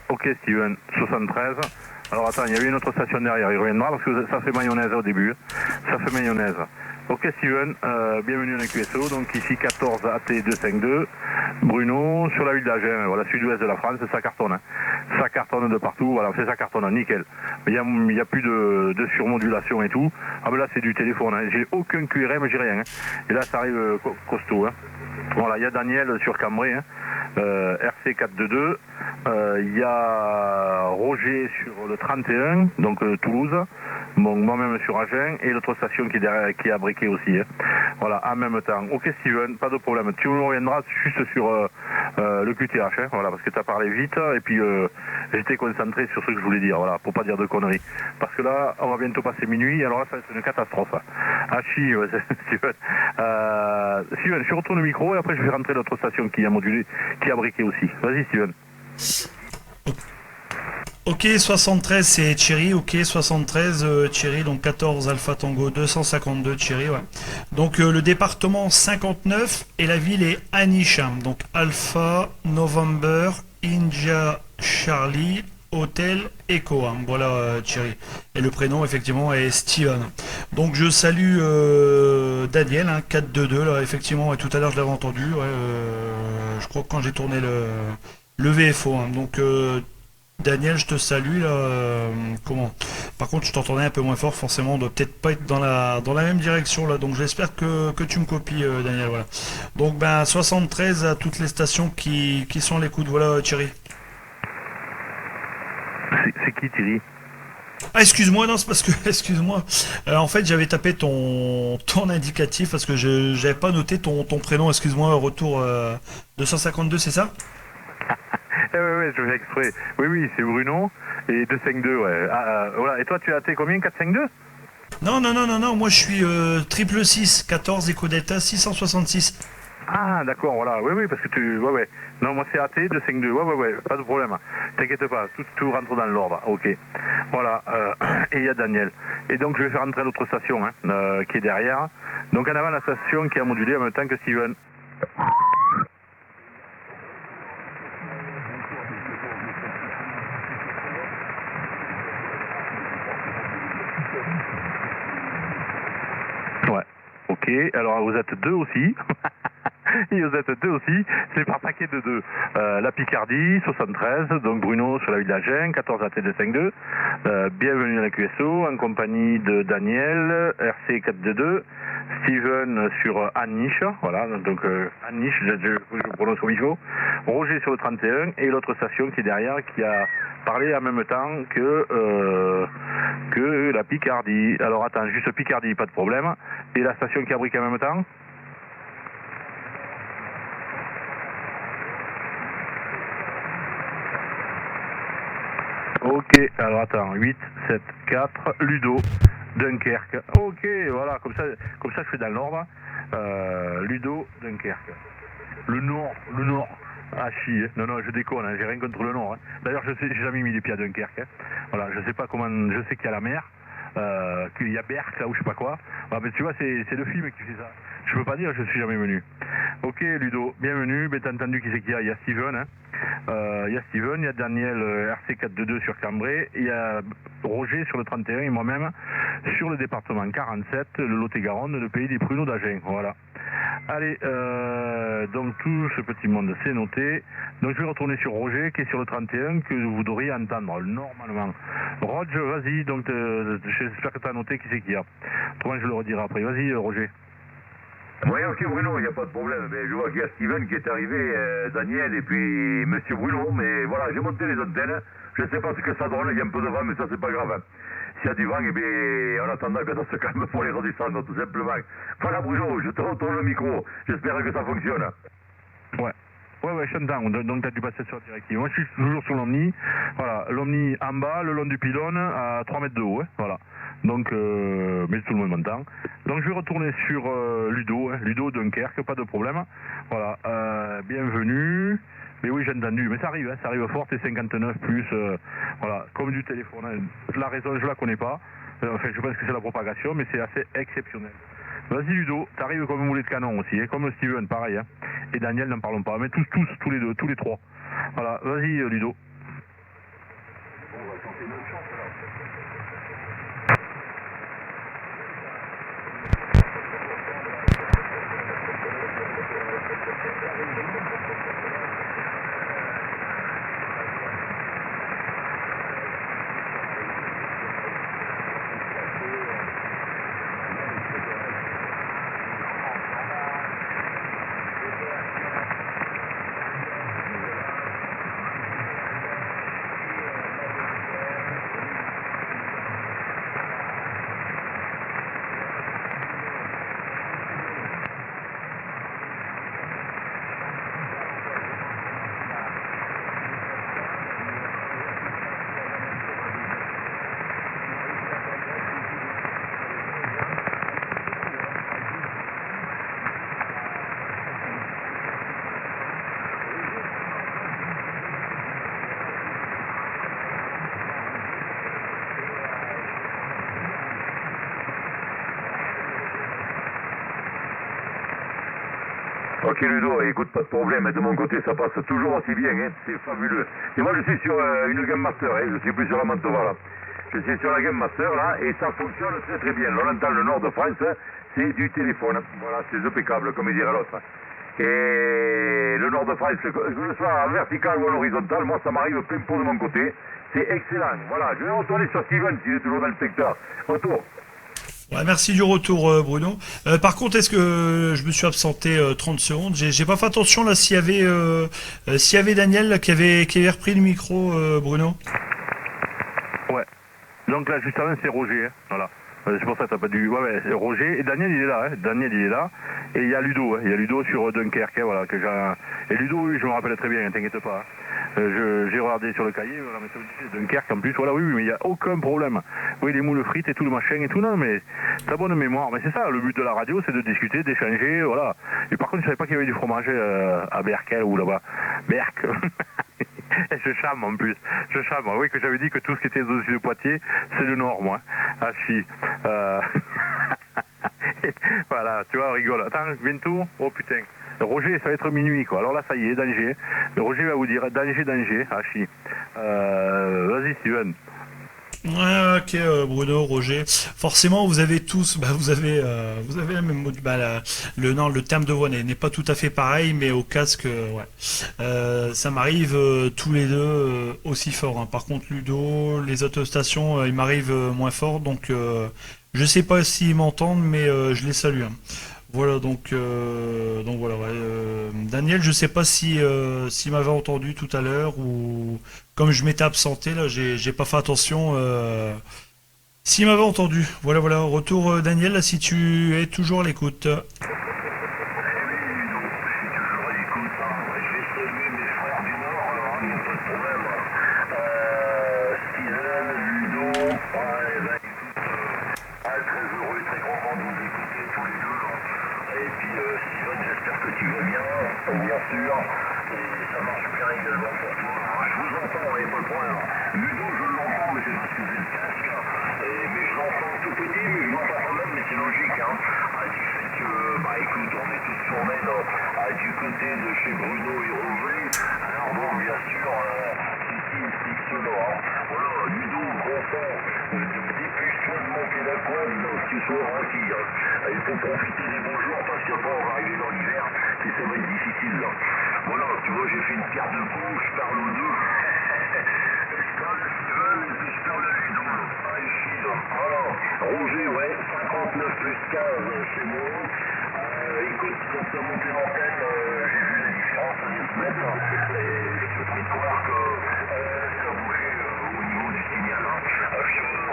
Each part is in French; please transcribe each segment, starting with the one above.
Ok Steven, 73. Alors attends, il y a eu une autre station derrière, il reviendra parce que ça fait mayonnaise au début. Ça fait mayonnaise. Ok Steven, bienvenue dans la QSO, donc ici 14 AT252, Bruno, sur la ville d'Agen, voilà, sud-ouest de la France, ça cartonne. Hein. Ça cartonne de partout, voilà, c'est ça cartonne, nickel. Il y a plus de surmodulation et tout. Ah ben là c'est du téléphone, hein. J'ai aucun QRM, j'ai rien. Hein. Et là ça arrive costaud. Hein. Voilà, il y a Daniel sur Cambrai, hein. RC422, il y a Roger sur le 31, donc Toulouse, moi-même sur Agen, et l'autre station qui est derrière, qui est à Briquet aussi. Hein. Voilà, en même temps. Ok Steven, pas de problème. Tu nous reviendras juste sur le QTH, hein, voilà, parce que tu as parlé vite, et puis j'étais concentré sur ce que je voulais dire, voilà, pour pas dire de conneries. Parce que là, on va bientôt passer minuit, alors là, ça va être une catastrophe. Hachi, ouais, Steven. Steven, je retourne le micro, et après je vais rentrer l'autre station qui a modulé, qui a briqué aussi. Vas-y Steven. Ok 73 c'est Thierry, ok 73 Thierry, donc 14 Alpha Tango 252 Thierry, ouais. Donc le département 59 et la ville est Aniche, hein. Donc Alpha November India Charlie Hotel Echo, hein. Voilà Thierry. Et le prénom effectivement est Steven. Donc je salue Daniel, hein, 422 là, effectivement, et tout à l'heure je l'avais entendu, ouais, je crois que quand j'ai tourné le VFO, hein. Donc Daniel, je te salue là. Comment? Par contre, je t'entendais un peu moins fort. Forcément, on doit peut-être pas être dans la même direction là. Donc, j'espère que tu me copies, Daniel. Voilà. Donc, ben 73 à toutes les stations qui sont à l'écoute. Voilà, Thierry. C'est qui Thierry? Ah, excuse-moi, non, c'est parce que, excuse-moi. En fait, j'avais tapé ton indicatif parce que je j'avais pas noté ton prénom. Excuse-moi, retour 252, c'est ça? Ouais, je fais exprès. Oui, oui, c'est Bruno, et 252, ouais. Voilà, et toi, tu as été combien? 452? Non, non, non, non, non. Moi, je suis triple 6, 14 Echo Delta 666. Ah, d'accord, voilà. Oui, oui, parce que tu... Ouais, ouais. Non, moi, c'est AT 252. Ouais, ouais, ouais, pas de problème. T'inquiète pas, tout rentre dans l'ordre. Ok. Voilà, et il y a Daniel. Et donc, je vais faire entrer l'autre station, hein, qui est derrière. Donc, en avant, la station qui a modulé en même temps que Steven. Ouais. Ok, alors vous êtes deux aussi. Et vous êtes deux aussi, c'est par paquet de deux. La Picardie, 73, donc Bruno sur la ville d'Agen, 14 AT252. Bienvenue à la QSO, en compagnie de Daniel, RC422, Steven sur Aniche, voilà, donc Aniche, je prononce comme il faut, Roger sur le 31, et l'autre station qui est derrière, qui a parlé en même temps que la Picardie. Alors attends, juste Picardie, pas de problème. Et la station qui a briqué en même temps? Ok, alors attends, 8, 7, 4, Ludo, Dunkerque. Ok, voilà, comme ça je fais dans l'ordre. Ludo, Dunkerque. Le Nord. Ah chi, hein. Non, non, je déconne, hein, j'ai rien contre le Nord. Hein. D'ailleurs, j'ai jamais mis les pieds à Dunkerque. Hein. Voilà, je sais pas comment, je sais qu'il y a la mer, qu'il y a Berck là ou je sais pas quoi. Ah, mais tu vois, c'est le film qui fait ça. Je peux pas dire, je suis jamais venu. Ok, Ludo, bienvenue. Mais t'as entendu qui c'est qu'il y a? Il y a Steven, hein. Il y a Steven, il y a Daniel RC422 sur Cambrai, il y a Roger sur le 31 et moi-même sur le département 47, le Lot-et-Garonne, le pays des pruneaux d'Agen. Voilà. Allez, donc tout ce petit monde c'est noté. Donc je vais retourner sur Roger qui est sur le 31 que vous devriez entendre normalement. Roger, vas-y, donc j'espère que tu as noté qui c'est qu'il y a. Autrement je le redirai après. Vas-y Roger. Oui, ok Bruno, il n'y a pas de problème. Mais je vois qu'il y a Steven qui est arrivé, Daniel et puis Monsieur Bruno. Mais voilà, j'ai monté les antennes. Je ne sais pas ce que ça donne, il y a un peu de vent, mais ça c'est pas grave. S'il y a du vent, eh bien, en attendant que ça se calme pour les redescendre, tout simplement. Voilà Bruno, je te retourne le micro. J'espère que ça fonctionne. Ouais. Ouais, je t'entends. Donc, tu as dû passer sur la directive. Moi, je suis toujours sur l'Omni. Voilà, l'Omni en bas, le long du pylône, à 3 mètres de haut. Hein, voilà. Donc, mais tout le monde m'entend. Donc, je vais retourner sur Ludo. Hein, Ludo Dunkerque, pas de problème. Voilà, bienvenue. Mais oui, j'ai entendu. Mais ça arrive fort, c'est 59 plus. Voilà, comme du téléphone. Hein. La raison, je la connais pas. Enfin, je pense que c'est la propagation, mais c'est assez exceptionnel. Vas-y Ludo, t'arrives comme un boulet de canon aussi, hein, comme Steven, pareil. Hein. Et Daniel, n'en parlons pas, mais tous les deux, tous les trois. Voilà, vas-y Ludo. Ok Ludo, écoute, pas de problème, de mon côté ça passe toujours aussi bien, hein, c'est fabuleux. Et moi je suis sur une Game Master, hein, je suis plus sur la Mantova là. Je suis sur la Game Master là et ça fonctionne très très bien. On entend le nord de France, c'est du téléphone, voilà, c'est impeccable comme dirait l'autre. Et le nord de France, que ce soit en vertical ou en horizontal, moi ça m'arrive plein pot de mon côté, c'est excellent. Voilà, je vais retourner sur Steven s'il est toujours dans le secteur. Retour. Ouais, merci du retour, Bruno. Par contre, est-ce que je me suis absenté 30 secondes? J'ai pas fait attention là s'il y avait Daniel là, qui avait repris le micro, Bruno. Ouais. Donc là, juste avant, c'est Roger. Hein. Voilà. C'est pour ça que t'as pas dû. Ouais, c'est Roger. Et Daniel, il est là. Hein. Daniel, il est là. Et il y a Ludo. Hein. Il y a Ludo sur Dunkerque. Hein, voilà, que j'ai... Et Ludo, oui, je me rappelle très bien. Ne t'inquiète pas. J'ai regardé sur le cahier. Voilà, mais ça me dit c'est Dunkerque en plus. Voilà, oui, mais il n'y a aucun problème. Oui, les moules frites et tout le machin et tout. Non, mais t'as bonne mémoire. Mais c'est ça, le but de la radio, c'est de discuter, d'échanger. Voilà. Et par contre, je savais pas qu'il y avait du fromage à Berkel ou là-bas. Berck. Je chame en plus, je chame. Oui, que j'avais dit que tout ce qui était au-dessus de Poitiers, c'est le nord, moi. Ah si. Voilà, tu vois, on rigole. Attends, bientôt. Oh putain. Roger, ça va être minuit, quoi. Alors là, ça y est, danger. Roger va vous dire danger, danger. Ah si. Vas-y, Steven. Ouais, ok, Bruno, Roger. Forcément, vous avez tous, vous avez la même mot. Le terme de voix n'est pas tout à fait pareil, mais au casque, ouais. Ça m'arrive tous les deux aussi fort. Hein. Par contre, Ludo, les autres stations, ils m'arrivent moins fort, donc je sais pas s'ils m'entendent, mais je les salue. Hein. Voilà, donc voilà. Ouais, Daniel, je sais pas s'il m'avait entendu tout à l'heure ou comme je m'étais absenté là, j'ai pas fait attention. S'il m'avait entendu, voilà, voilà. Retour Daniel, là, si tu es toujours à l'écoute. Bien sûr, et ça marche bien également pour toi. Je vous entends, il n'y a pas de problème. Ludo, je l'entends, mais c'est parce que j'ai le casque. Mais je l'entends tout petit, mais je l'entends quand même, mais c'est logique. Hein, du fait que, écoute, on est tous tournés du côté de chez Bruno et Roger. Alors bon, bien sûr, c'est sonore. Hein. Voilà, Ludo, gros son, dépêche-toi de monter la couette, donc tu sois tranquille. Il faut profiter des beaux jours parce qu'après on va arriver dans l'hiver et ça va être difficile là. Voilà, tu vois, j'ai fait une paire de coups, je parle aux deux. Je parle de Steven et puis je parle de Ludo. Ah, ici, là. Voilà. Roger, ouais, 59 plus 15 chez moi. Écoute, quand tu as monté l'antenne, j'ai vu la différence net. Et je peux te croire que ça a bougé au niveau du signal. Hein. Je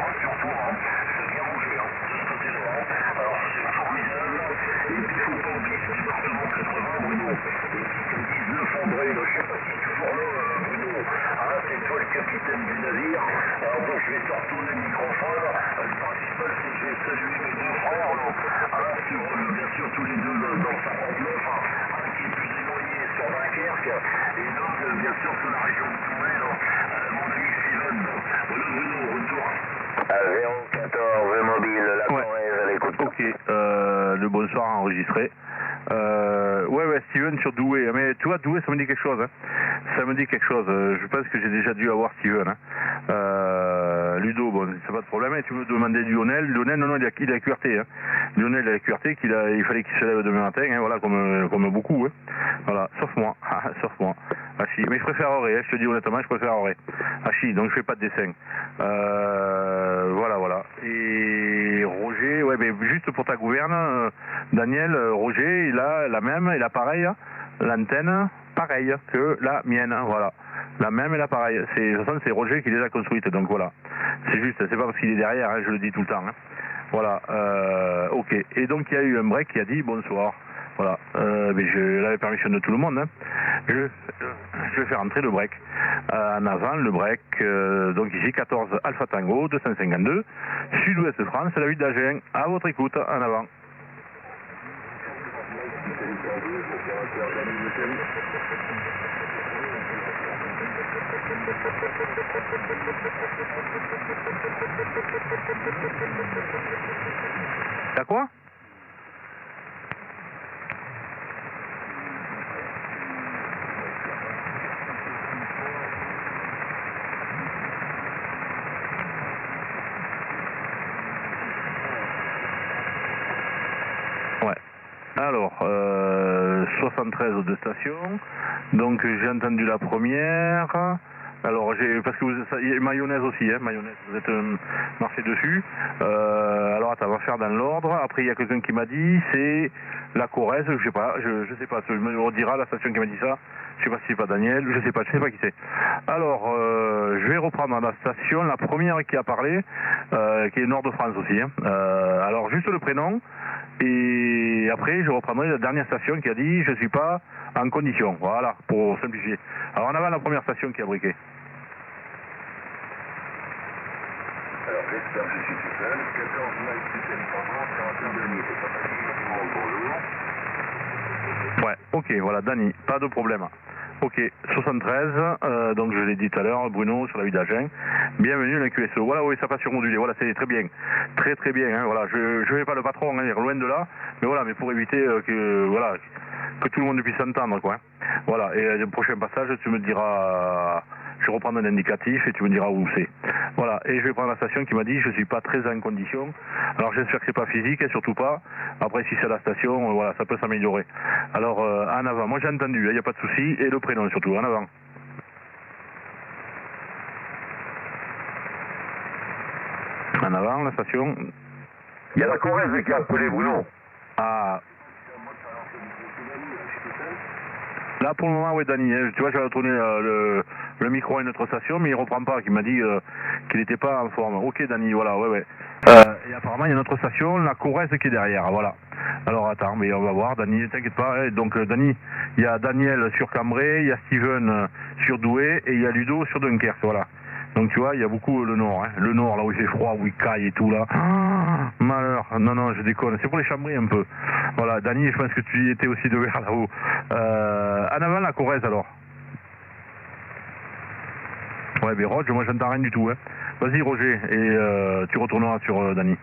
rassure toi, hein. Ça a bien bougé hein, de ce côté-là. Hein. Alors c'est formidable. Et puis il ne faut pas oublier ce département 80, Bruno. Et puis comme 19 André, je ne sais pas si tu es toujours là, Bruno. Hein, c'est toi le capitaine du navire. Alors bon, je vais te retourner le microphone. Le principal, c'est que je vais saluer mes deux frères. Hein, sur, bien sûr, tous les deux dans le 59. Hein, un qui est plus éloigné sur Dunkerque. Et l'autre, bien sûr, sur la région de Tourelle. Mon ami Steven. Voilà, Bruno, retour. 014 mobile, la Corrèze, à l'écoute. Ok, le bonsoir enregistré. Ouais, Steven sur Douai. Mais tu vois, Douai, ça me dit quelque chose. Hein. Ça me dit quelque chose. Je pense que j'ai déjà dû avoir Steven. Hein. Ludo, bon, c'est pas de problème. Et tu me demandais du Lionel. Lionel, non, il a QRT. Hein. Lionel, il a QRT, il fallait qu'il se lève demain matin, hein, voilà, comme beaucoup. Hein. Voilà, sauf moi. Sauf moi. Hachi. Mais je préférerais, hein, je te dis honnêtement, je préférerais. Hachi, donc je fais pas de dessin. Voilà. Et Roger, ouais, mais juste pour ta gouverne, Daniel, Roger, il a la même, il a pareil, l'antenne, pareil que la mienne, voilà. La même et la pareille. De toute façon, c'est Roger qui les a construites, donc voilà. C'est juste, c'est pas parce qu'il est derrière, hein, je le dis tout le temps. Hein. Voilà, ok. Et donc il y a eu un break qui a dit bonsoir. Voilà, mais je l'avais permission de tout le monde. Hein. Je vais faire entrer le break. En avant, le break, donc ici 14 Alpha Tango 252, Sud-Ouest de France, la ville d'Agen. À votre écoute, en avant. T'as quoi? Ouais. Alors, 73 de stations. Donc j'ai entendu la première. Alors parce que il y a mayonnaise aussi, hein, mayonnaise, vous êtes marché dessus. Alors attends, on va faire dans l'ordre. Après il y a quelqu'un qui m'a dit, c'est la Corrèze, je sais pas, tu me rediras la station qui m'a dit ça. Je sais pas si c'est pas Daniel, je sais pas qui c'est. Alors je vais reprendre la station, la première qui a parlé, qui est Nord de France aussi. Hein. Alors juste le prénom. Et après, je reprendrai la dernière station qui a dit « Je suis pas en condition ». Voilà, pour simplifier. Alors, en avant, la première station qui a briqué. Alors, j'espère que je suis tout seul. 14 miles système 41 Denis, c'est pas facile. Bonjour. Ouais, ok, voilà, Dani, pas de problème. Ok, 73, donc je l'ai dit tout à l'heure, Bruno, sur la ville d'Agen. Bienvenue à la QSO. Voilà, oui, ça passe sur modulé. Voilà, c'est très bien. Très bien. Hein, voilà, je vais pas le patron, hein, loin de là. Mais voilà, mais pour éviter que tout le monde puisse s'entendre, quoi. Voilà, et le prochain passage, tu me diras... Je reprends un indicatif et tu me diras où c'est. Voilà, et je vais prendre la station qui m'a dit je suis pas très en condition. Alors j'espère que c'est pas physique et surtout pas. Après si c'est la station, voilà, ça peut s'améliorer. Alors en avant, moi j'ai entendu, il n'y a pas de souci, et le prénom surtout, en avant. En avant, la station. Il y a la Corrèze qui a appelé Bruno. Ah. Là pour le moment, oui, Dani, tu vois, j'avais tourné le micro à une autre station, mais il reprend pas, qu'il m'a dit qu'il n'était pas en forme. Ok, Dani, voilà, ouais. Et apparemment, il y a une autre station, la Corrèze qui est derrière, voilà. Alors attends, mais on va voir, Dani, t'inquiète pas. Donc Dani, il y a Daniel sur Cambrai, il y a Steven sur Douai, et il y a Ludo sur Dunkerque, voilà. Donc tu vois, il y a beaucoup le nord, hein. Le nord, là où il fait froid, où il caille et tout, là. Ah, malheur, non, je déconne, c'est pour les chambrer un peu. Voilà, Dani, je pense que tu y étais aussi de vers là-haut. En avant, la Corrèze, alors. Ouais, mais Roger, moi j'entends rien du tout, hein. Vas-y, Roger, et tu retourneras sur Dani.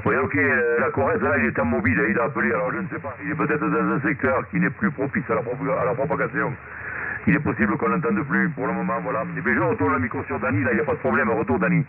Oui, ok, la Corrèze, là, il est en mobile, il a appelé, alors je ne sais pas. Il est peut-être dans un secteur qui n'est plus propice à la propagation. Il est possible qu'on n'entende plus pour le moment, voilà. Et puis je retourne le micro sur Dani, là, il n'y a pas de problème, retour Dani.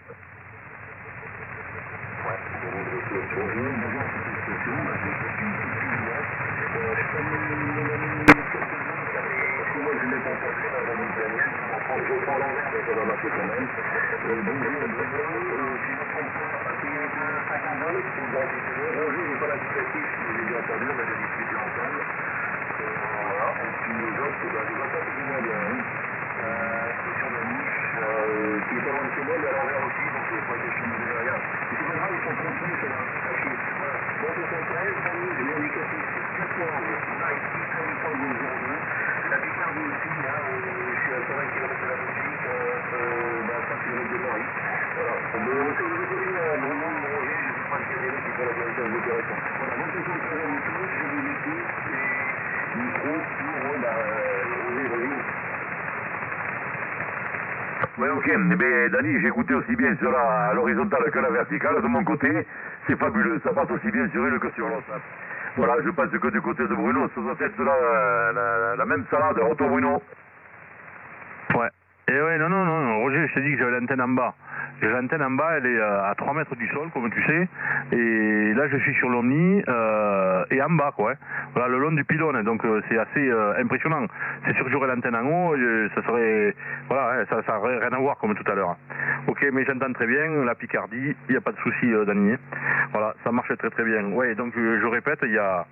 Oui, ok, mais Dani, j'ai écouté aussi bien sur l'horizontale que la verticale de mon côté. C'est fabuleux, ça passe aussi bien sur une que sur l'autre. Voilà, je pense que du côté de Bruno, ça doit être la même salade. Retour Bruno. Ouais. Et ouais, non, Roger, je t'ai dit que j'avais l'antenne en bas. Et l'antenne en bas, elle est à 3 mètres du sol, comme tu sais. Et là, je suis sur l'Omni et en bas, quoi. Hein. Voilà, le long du pylône. Donc, c'est assez impressionnant. C'est sûr que j'aurais l'antenne en haut, ça serait... Voilà, hein, ça n'aurait rien à voir, comme tout à l'heure. Ok, mais j'entends très bien la Picardie. Il n'y a pas de souci, Dany. Voilà, ça marche très très bien. Ouais, donc, je répète, il y a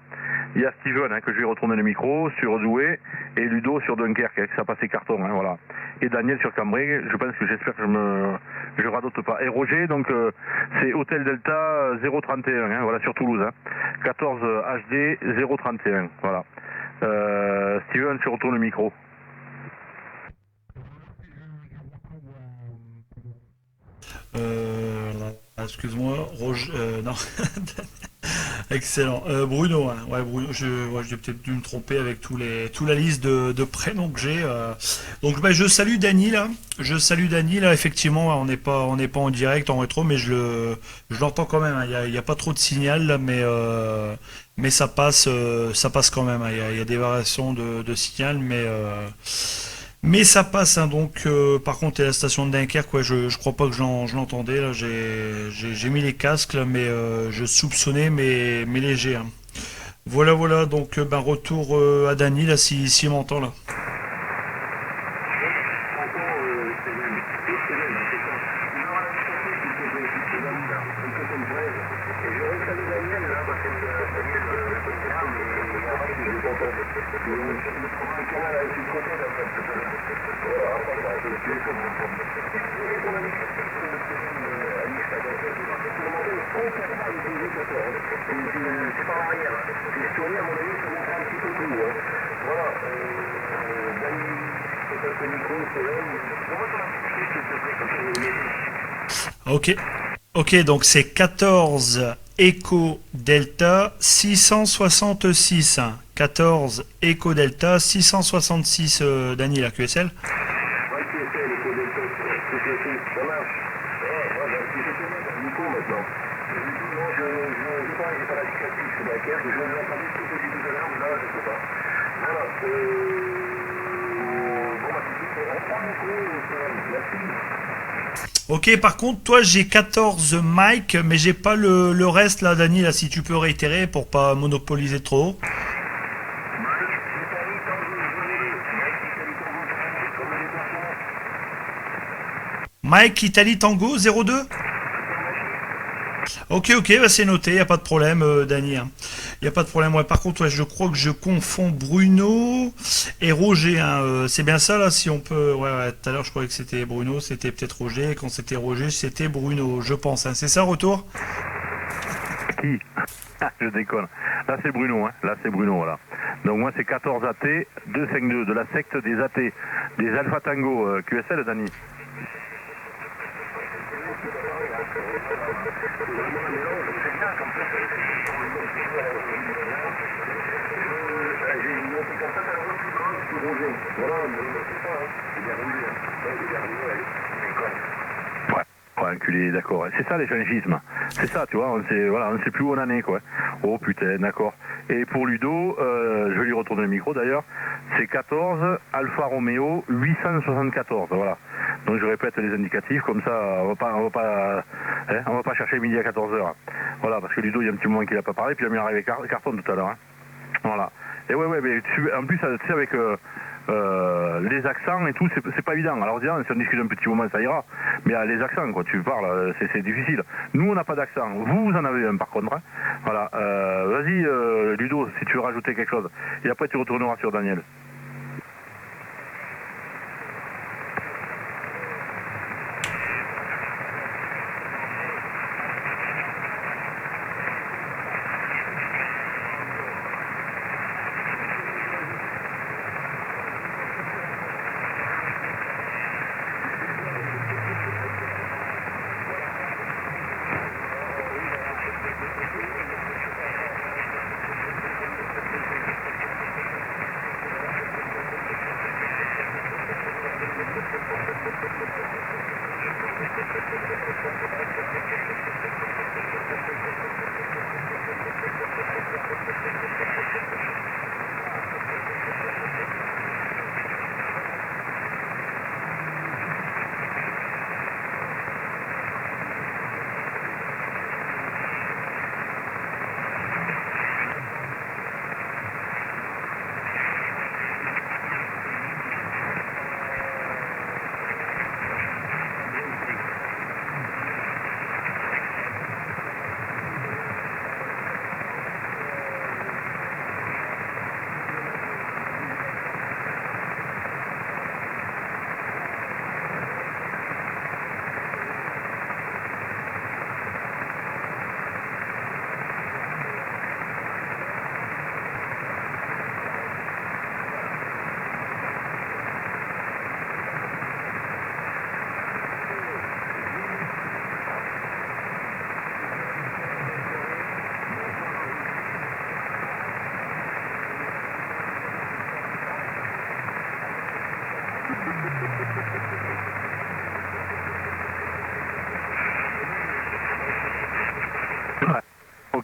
Steven, hein, que je vais retourner le micro, sur Douai, et Ludo sur Dunkerque, hein, que ça passait carton, hein, voilà. Et Daniel sur Cambrai, j'espère que je radote pas. Et Roger, donc, c'est Hôtel Delta 031, hein, voilà, sur Toulouse, hein. 14 HD 031, voilà. Steven, je retourne le micro. Excuse-moi, Roger, non. Excellent. Bruno, hein. Ouais, Bruno, j'ai peut-être dû me tromper avec toute la liste de prénoms que j'ai. Donc, bah, je salue Dany là. Je salue Dany là. Effectivement, on n'est pas en direct, en rétro, mais je l'entends quand même. Hein. Il y a pas trop de signal là, mais ça passe quand même. Hein. Il y a des variations de signal, mais ça passe, hein, donc par contre, à la station de Dunkerque, ouais, je crois pas que je l'entendais. Là, j'ai mis les casques, là, mais je soupçonnais, mais léger. Hein. Voilà, donc ben, retour à Dany, là, s'il m'entend, là. Ok, ok, donc c'est 14 Echo Delta 666. 14 Echo Delta 666, Dany, la QSL. Ok, par contre, toi j'ai 14 Mike, mais j'ai pas le reste là, Dany, là, si tu peux réitérer pour pas monopoliser trop. Mike Italie Tango 02. Ok, bah c'est noté, y a pas de problème, Dany. Hein. Y a pas de problème. Ouais, par contre, ouais, je crois que je confonds Bruno et Roger. Hein. C'est bien ça là, si on peut. Ouais, tout à l'heure je croyais que c'était Bruno, c'était peut-être Roger. Et quand c'était Roger, c'était Bruno, je pense. Hein. C'est ça, retour? Qui? Je déconne. Là c'est Bruno, hein. Là c'est Bruno, voilà. Donc moi c'est 14 AT 252 de la secte des AT, des Alpha Tango QSL, Dany. Ouais, enculé, d'accord. C'est ça l'échangisme. C'est ça, tu vois, on sait plus où on en est, quoi. Oh putain, d'accord. Et pour Ludo, je vais lui retourner le micro d'ailleurs, c'est 14 Alfa Romeo 874, voilà. Donc je répète les indicatifs, comme ça on va pas chercher midi à 14h. Voilà, parce que Ludo, il y a un petit moment qu'il a pas parlé, puis il a mis arrivé carton tout à l'heure. Hein. Voilà. Et ouais, mais en plus, tu sais, avec les accents et tout, c'est pas évident. Alors, disons, si on discute un petit moment, ça ira. Mais les accents, quoi, tu parles, c'est difficile. Nous, on n'a pas d'accent. Vous en avez un, par contre. Hein. Voilà. Vas-y, Ludo, si tu veux rajouter quelque chose. Et après, tu retourneras sur Daniel.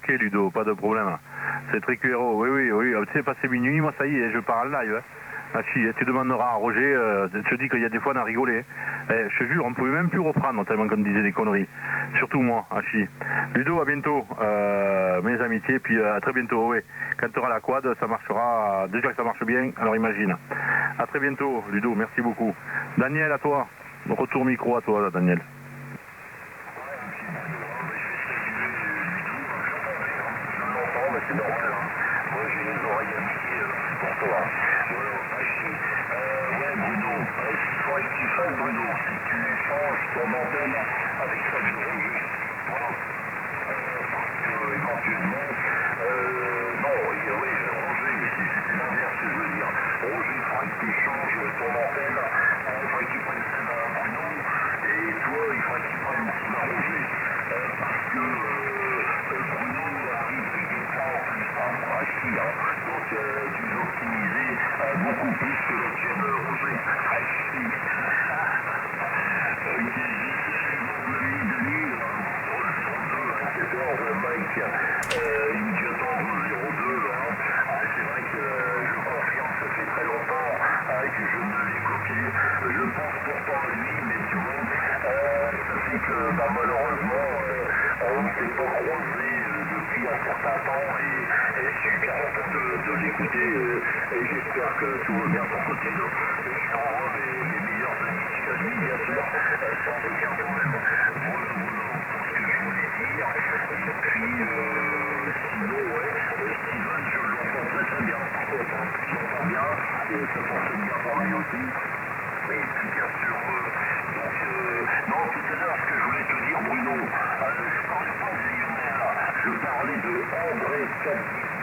Ok Ludo, pas de problème. C'est très cuero, oui. Tu sais, passé minuit, moi ça y est, je pars en live. Hein. Ah, si, tu demanderas à Roger, je te dis qu'il y a des fois on a rigolé. Je te jure, on ne pouvait même plus reprendre tellement qu'on disait des conneries. Surtout moi, Hachi. Ludo, à bientôt. Mes amitiés, puis à très bientôt, oui. Quand tu auras la quad, ça marchera. Déjà que ça marche bien, alors imagine. À très bientôt, Ludo, merci beaucoup. Daniel, à toi. Retour micro à toi, là, Daniel. C'est normal, hein. Moi j'ai les oreilles amitiées pour toi. Ouais Bruno, ce qu'il faudrait que tu fasses Bruno, c'est que tu changes ton antenne avec celle de Roger. Voilà. Parce que éventuellement, non, oui, Roger, c'est l'inverse que je veux dire. Roger, il faudrait que tu changes ton antenne, il faudrait que tu prennes celle à Bruno, et toi, il faudrait que tu prennes celle à Roger. Parce que Bruno arrive donc tu veux optimiser beaucoup plus que le tien de Roger. Mike, il me dit attends 02, c'est vrai que je confirme, ça fait très longtemps que je ne l'ai copié. Je pense pourtant à lui, mais tu vois, ça fait que malheureusement on ne s'est pas croisé depuis un certain temps et je suis bien content de l'écouter et j'espère que tout va bien de ton côté. Je lui envoie les meilleurs amitiés à lui, bien sûr, sans aucun problème. Voilà ce que je voulais dire. Et puis, sinon, ouais, Steven, je l'entends très très bien. Je l'entends bien et ça fonctionne bien pour lui aussi. Et puis, bien sûr, donc, non, tout à l'heure, ce que je voulais te dire, Bruno, je parlais pas de Lionel, je parlais de André Caddy.